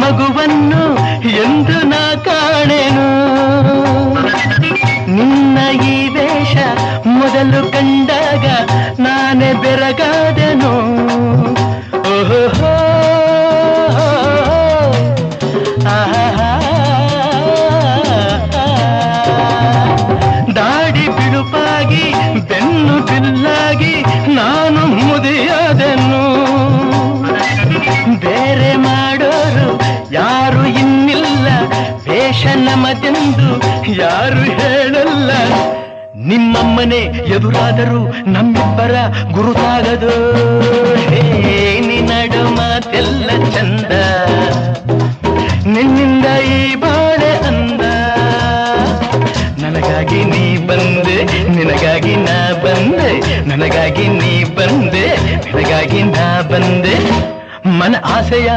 ಮಗುವನ್ನು ಎಂದು ನಾ ಕಾಣೆನು ನಿನ್ನ ಈ ವೇಷ ಮೊದಲು ಕಂಡಾಗ ನಾನೇ ಬೆರಗಾದೆನು ಓಹೋ ದಾಡಿ ಬಿಳುಪಾಗಿ ಬೆನ್ನು ಬಿಲ್ಲಾಗಿ ನಾನು ಮುದಿಯಾದೆನು ಬೇರೆ ಮಾಡೋರು ಯಾರು ಇನ್ನಿಲ್ಲ ವೇಷ ನಮದೆಂದು ಯಾರು ಹೇಳಲ್ಲ ನಿಮ್ಮಮ್ಮನೆ ಎದುರಾದರೂ ನಮ್ಮಿಬ್ಬರ ಗುರುತಾಗದು ನಿನ್ನಡು ಮಾತೆಲ್ಲ ಚಂದ ನಿನ್ನಿಂದ ಈ ಬಾಳೆ ಅಂದ ನನಗಾಗಿ ನೀ ಬಂದೆ ನಿನಗಾಗಿ ನಾ ಬಂದೆ ನನಗಾಗಿ ನೀ ಬಂದೆ ನಿನಗಾಗಿ ನಾ ಬಂದೆ ಮನ ಆಸೆಯ